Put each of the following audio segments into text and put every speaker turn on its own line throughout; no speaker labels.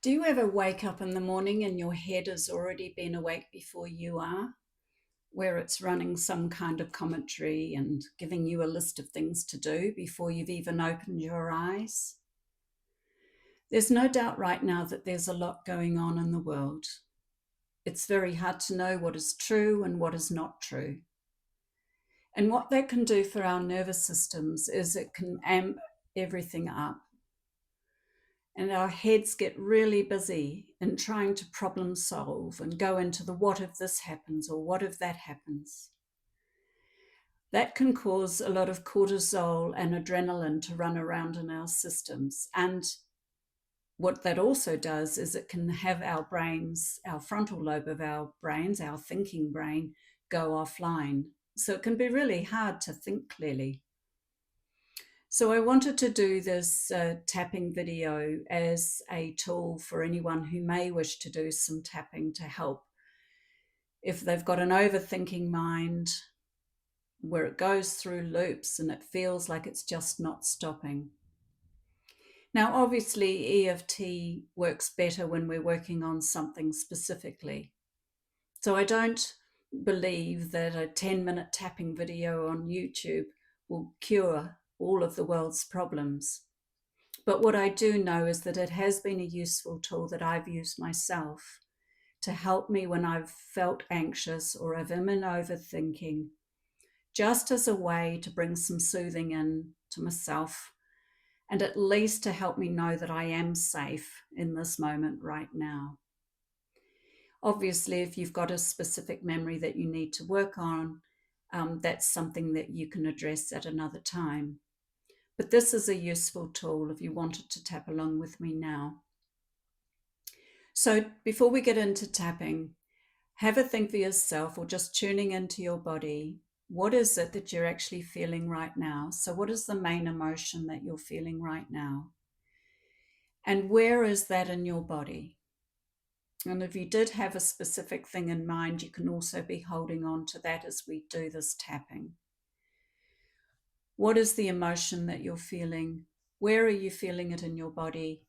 Do you ever wake up in the morning and your head has already been awake before you are, where it's running some kind of commentary and giving you a list of things to do before you've even opened your eyes? There's no doubt right now that there's a lot going on in the world. It's very hard to know what is true and what is not true. And what that can do for our nervous systems is it can amp everything up. And our heads get really busy in trying to problem solve and go into the what if this happens or what if that happens. That can cause a lot of cortisol and adrenaline to run around in our systems. And what that also does is it can have our brains, our frontal lobe of our brains, our thinking brain, go offline. So it can be really hard to think clearly. So I wanted to do this tapping video as a tool for anyone who may wish to do some tapping to help. If they've got an overthinking mind where it goes through loops and it feels like it's just not stopping. Now, obviously, EFT works better when we're working on something specifically. So I don't believe that a 10-minute tapping video on YouTube will cure all of the world's problems. But what I do know is that it has been a useful tool that I've used myself to help me when I've felt anxious or I've been overthinking, just as a way to bring some soothing in to myself and at least to help me know that I am safe in this moment right now. Obviously, if you've got a specific memory that you need to work on, that's something that you can address at another time. But this is a useful tool if you wanted to tap along with me now. So before we get into tapping, have a think for yourself or just tuning into your body. What is it that you're actually feeling right now? So what is the main emotion that you're feeling right now? And where is that in your body? And if you did have a specific thing in mind, you can also be holding on to that as we do this tapping. What is the emotion that you're feeling? Where are you feeling it in your body?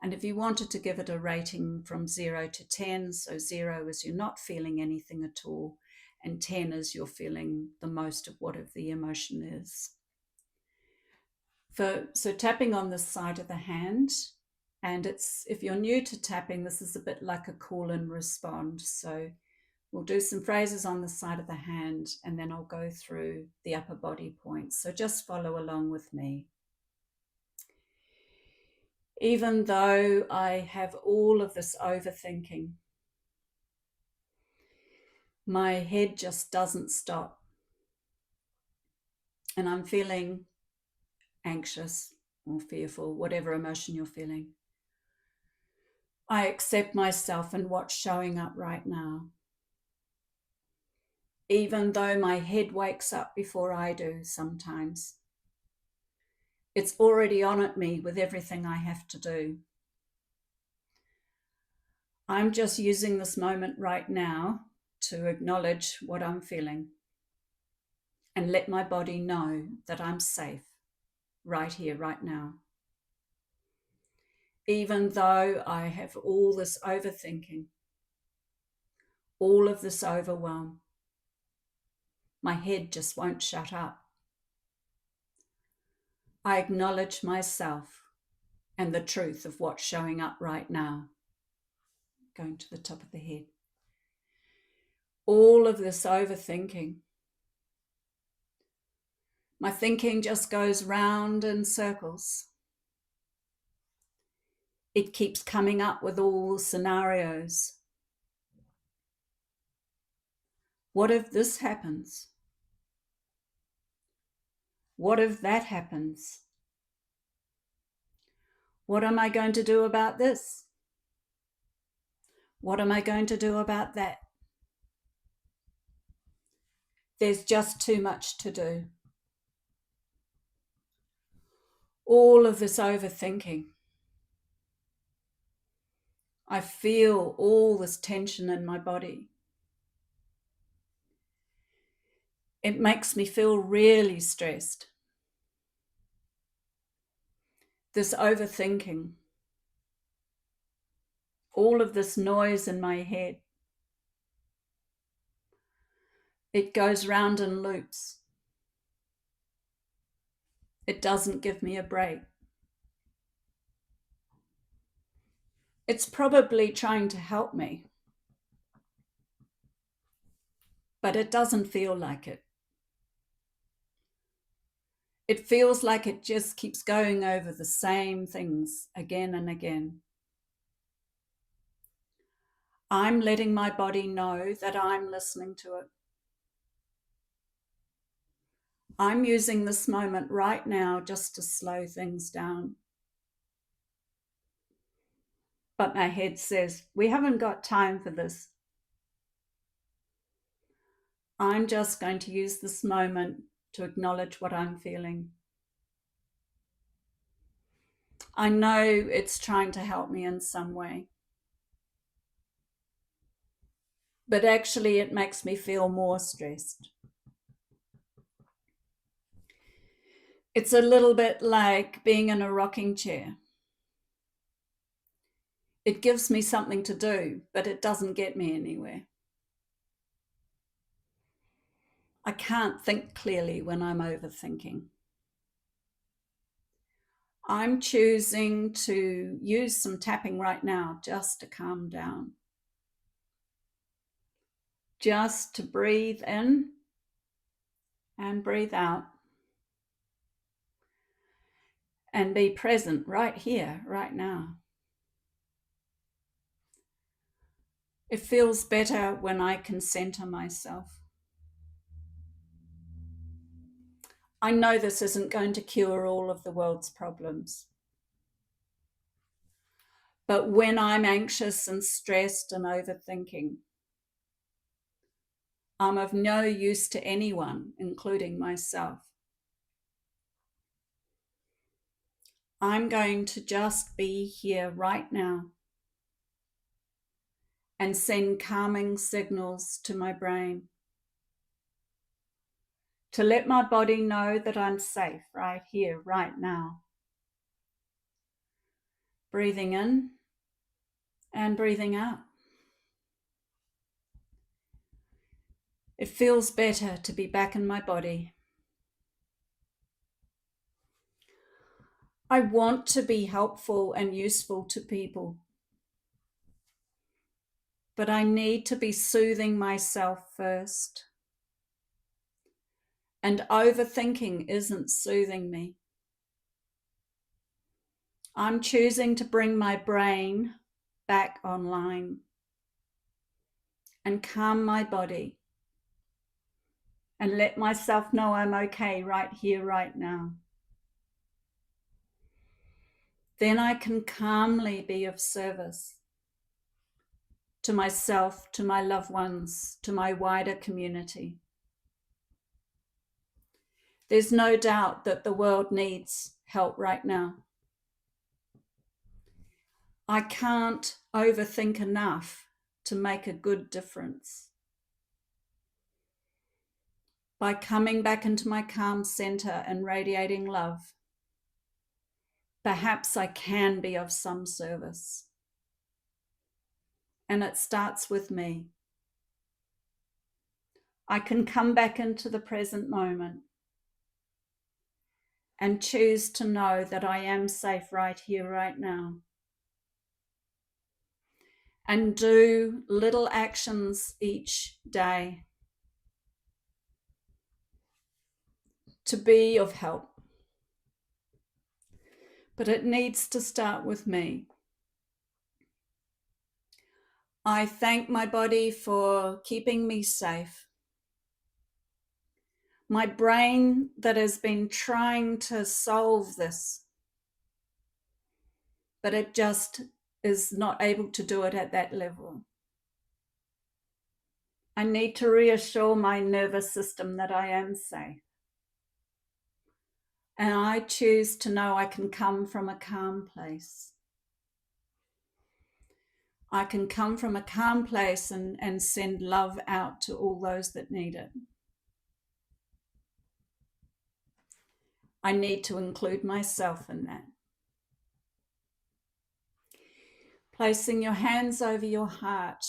And if you wanted to give it a rating from 0 to 10, so 0 is you're not feeling anything at all, and 10 is you're feeling the most of whatever the emotion is. So tapping on this side of the hand, and if you're new to tapping, this is a bit like a call and respond. So we'll do some phrases on the side of the hand, and then I'll go through the upper body points. So just follow along with me. Even though I have all of this overthinking, my head just doesn't stop. And I'm feeling anxious or fearful, whatever emotion you're feeling. I accept myself and what's showing up right now. Even though my head wakes up before I do sometimes. It's already on at me with everything I have to do. I'm just using this moment right now to acknowledge what I'm feeling and let my body know that I'm safe right here, right now. Even though I have all this overthinking, all of this overwhelm, my head just won't shut up. I acknowledge myself and the truth of what's showing up right now. Going to the top of the head. All of this overthinking. My thinking just goes round in circles. It keeps coming up with all scenarios. What if this happens? What if that happens? What am I going to do about this? What am I going to do about that? There's just too much to do. All of this overthinking. I feel all this tension in my body. It makes me feel really stressed. This overthinking. all of this noise in my head. It goes round in loops. It doesn't give me a break. It's probably trying to help me, but it doesn't feel like it. It feels like it just keeps going over the same things again and again. I'm letting my body know that I'm listening to it. I'm using this moment right now just to slow things down. But my head says, we haven't got time for this. I'm just going to use this moment to acknowledge what I'm feeling. I know it's trying to help me in some way, but actually it makes me feel more stressed. It's a little bit like being in a rocking chair. It gives me something to do, but it doesn't get me anywhere. I can't think clearly when I'm overthinking. I'm choosing to use some tapping right now just to calm down. Just to breathe in and breathe out. And be present right here, right now. It feels better when I can center myself. I know this isn't going to cure all of the world's problems. But when I'm anxious and stressed and overthinking, I'm of no use to anyone, including myself. I'm going to just be here right now and send calming signals to my brain to let my body know that I'm safe right here, right now. Breathing in and breathing out. It feels better to be back in my body. I want to be helpful and useful to people, but I need to be soothing myself first. And overthinking isn't soothing me. I'm choosing to bring my brain back online and calm my body and let myself know I'm okay right here, right now. Then I can calmly be of service to myself, to my loved ones, to my wider community. There's no doubt that the world needs help right now. I can't overthink enough to make a good difference. By coming back into my calm center and radiating love, perhaps I can be of some service. And it starts with me. I can come back into the present moment and choose to know that I am safe right here, right now. And do little actions each day to be of help. But it needs to start with me. I thank my body for keeping me safe. My brain that has been trying to solve this, but it just is not able to do it at that level. I need to reassure my nervous system that I am safe. And I choose to know I can come from a calm place. I can come from a calm place and send love out to all those that need it. I need to include myself in that. Placing your hands over your heart.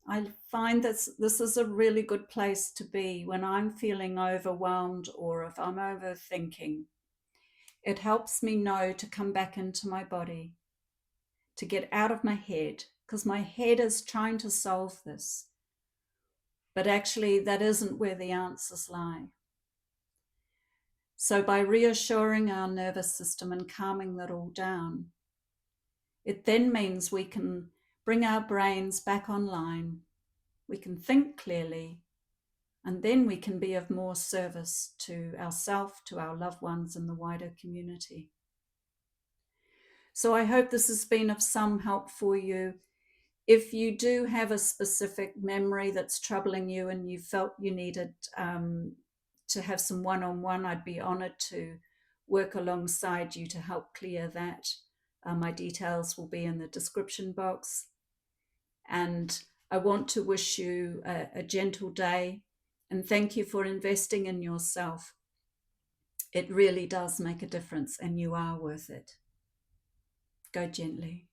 I find that this is a really good place to be when I'm feeling overwhelmed or if I'm overthinking. It helps me know to come back into my body, to get out of my head, because my head is trying to solve this. But actually, that isn't where the answers lie. So by reassuring our nervous system and calming that all down, it then means we can bring our brains back online, we can think clearly, and then we can be of more service to ourselves, to our loved ones, and the wider community. So I hope this has been of some help for you. If you do have a specific memory that's troubling you and you felt you needed to have some one-on-one, I'd be honored to work alongside you to help clear that. My details will be in the description box. And I want to wish you a gentle day and thank you for investing in yourself. It really does make a difference and you are worth it. Go gently.